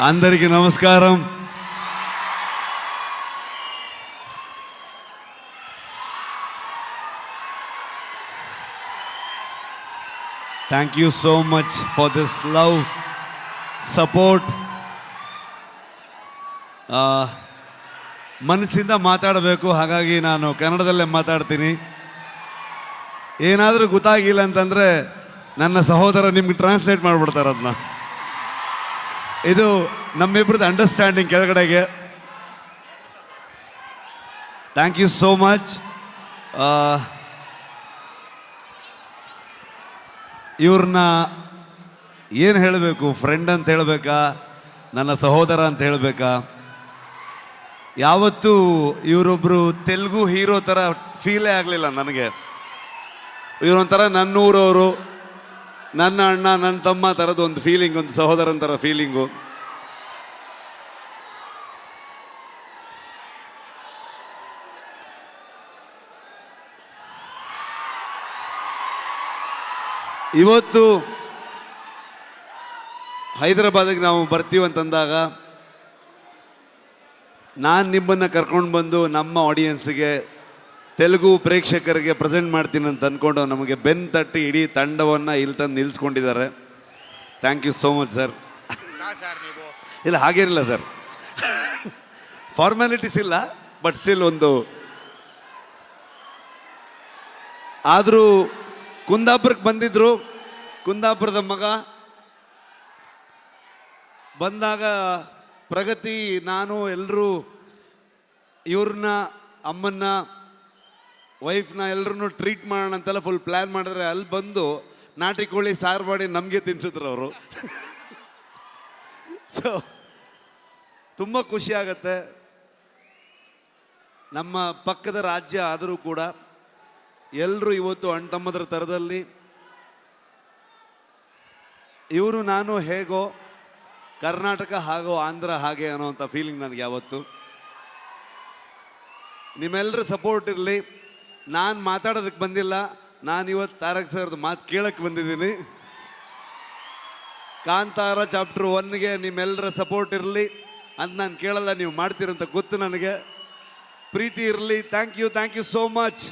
అందరికీ నమస్కారం. Thank you so much for this love, support. ಮನಸ್ಸಿಂದ ಮಾತಾಡಬೇಕು, ಹಾಗಾಗಿ ನಾನು ಕನ್ನಡದಲ್ಲೇ ಮಾತಾಡ್ತೀನಿ. ಏನಾದರೂ ಗೊತ್ತಾಗಿಲ್ಲ ಅಂತಂದರೆ ನನ್ನ ಸಹೋದರ ನಿಮ್ಗೆ ಟ್ರಾನ್ಸ್ಲೇಟ್ ಮಾಡಿಬಿಡ್ತಾರೆ ಅದನ್ನ. ಇದು ನಮ್ಮಿಬ್ಬರದ್ದು ಅಂಡರ್ಸ್ಟ್ಯಾಂಡಿಂಗ್ ಕೆಳಗಡೆಗೆ. Thank you so much. ಇವ್ರನ್ನ ಏನು ಹೇಳಬೇಕು, ಫ್ರೆಂಡ್ ಅಂತ ಹೇಳಬೇಕಾ, ನನ್ನ ಸಹೋದರ ಅಂತ ಹೇಳಬೇಕಾ? ಯಾವತ್ತೂ ಇವರೊಬ್ಬರು ತೆಲುಗು ಹೀರೋ ಥರ ಫೀಲೇ ಆಗಲಿಲ್ಲ ನನಗೆ. ಇವರೊಂಥರ ನನ್ನೂರವರು, ನನ್ನ ಅಣ್ಣ, ನನ್ನ ತಮ್ಮ ಥರದ್ದು ಒಂದು ಫೀಲಿಂಗ್, ಒಂದು ಸಹೋದರನ ಥರ ಫೀಲಿಂಗು. ಇವತ್ತು ಹೈದರಾಬಾದಿಗೆ ನಾವು ಬರ್ತೀವಂತಂದಾಗ ನಾನು ನಿಮ್ಮನ್ನು ಕರ್ಕೊಂಡು ಬಂದು ನಮ್ಮ ಆಡಿಯನ್ಸ್ಗೆ, ತೆಲುಗು ಪ್ರೇಕ್ಷಕರಿಗೆ ಪ್ರೆಸೆಂಟ್ ಮಾಡ್ತೀನಿ ಅಂತ ಅಂದ್ಕೊಂಡು ನಮಗೆ ಬೆನ್ನು ತಟ್ಟಿ ಇಡೀ ತಂಡವನ್ನು ಇಲ್ಲಿ ತಂದು ನಿಲ್ಲಿಸ್ಕೊಂಡಿದ್ದಾರೆ. Thank you so much sir. ಇಲ್ಲ ಹಾಗೇನಿಲ್ಲ ಸರ್, ಫಾರ್ಮ್ಯಾಲಿಟೀಸ್ ಇಲ್ಲ, ಬಟ್ ಸ್ಟಿಲ್ ಒಂದು. ಆದರೂ ಕುಂದಾಪುರಕ್ಕೆ ಬಂದಿದ್ದರು. ಕುಂದಾಪುರದ ಮಗ ಬಂದಾಗ ಪ್ರಗತಿ, ನಾನು, ಎಲ್ಲರೂ ಇವ್ರನ್ನ, ಅಮ್ಮನ್ನ, ವೈಫ್ನ ಎಲ್ಲರನ್ನೂ ಟ್ರೀಟ್ ಮಾಡೋಣ ಅಂತೆಲ್ಲ ಫುಲ್ ಪ್ಲ್ಯಾನ್ ಮಾಡಿದ್ರೆ, ಅಲ್ಲಿ ಬಂದು ನಾಟಿ ಕೋಳಿ ಸಾರು ಮಾಡಿ ನಮಗೆ ತಿನ್ಸಿದ್ರು ಅವರು. ಸೊ ತುಂಬ ಖುಷಿ ಆಗತ್ತೆ. ನಮ್ಮ ಪಕ್ಕದ ರಾಜ್ಯ ಆದರೂ ಕೂಡ ಎಲ್ಲರೂ ಇವತ್ತು ಅಣ್ಣ ತಮ್ಮದ್ರ ಥರದಲ್ಲಿ, ಇವರು ನಾನು ಹೇಗೋ, ಕರ್ನಾಟಕ ಹಾಗೋ, ಆಂಧ್ರ ಹಾಗೆ ಅನ್ನೋವಂಥ ಫೀಲಿಂಗ್ ನನಗೆ ಯಾವತ್ತು. ನಿಮ್ಮೆಲ್ಲರ ಸಪೋರ್ಟ್ ಇರಲಿ. ನಾನು ಮಾತಾಡೋದಕ್ಕೆ ಬಂದಿಲ್ಲ, ನಾನು ಇವತ್ತು ತಾರಕ್ ಸರ್ದು ಮಾತು ಕೇಳಕ್ಕೆ ಬಂದಿದ್ದೀನಿ. ಕಾಂತಾರ ಚಾಪ್ಟರ್ 1ಗೆ ನಿಮ್ಮೆಲ್ಲರ ಸಪೋರ್ಟ್ ಇರಲಿ ಅಂತ ನಾನು ಕೇಳಲ್ಲ, ನೀವು ಮಾಡ್ತೀರಂತ ಗೊತ್ತು ನನಗೆ. ಪ್ರೀತಿ ಇರಲಿ. Thank you so much.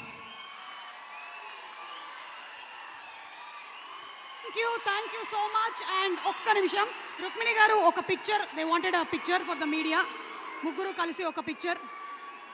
Thank you so much. And ఒక్క నిమిషం, రుక్మిణి గారు ఒక picture, they wanted a picture for the media. ముగ్గురు కలిసి ఒక పిక్చర్.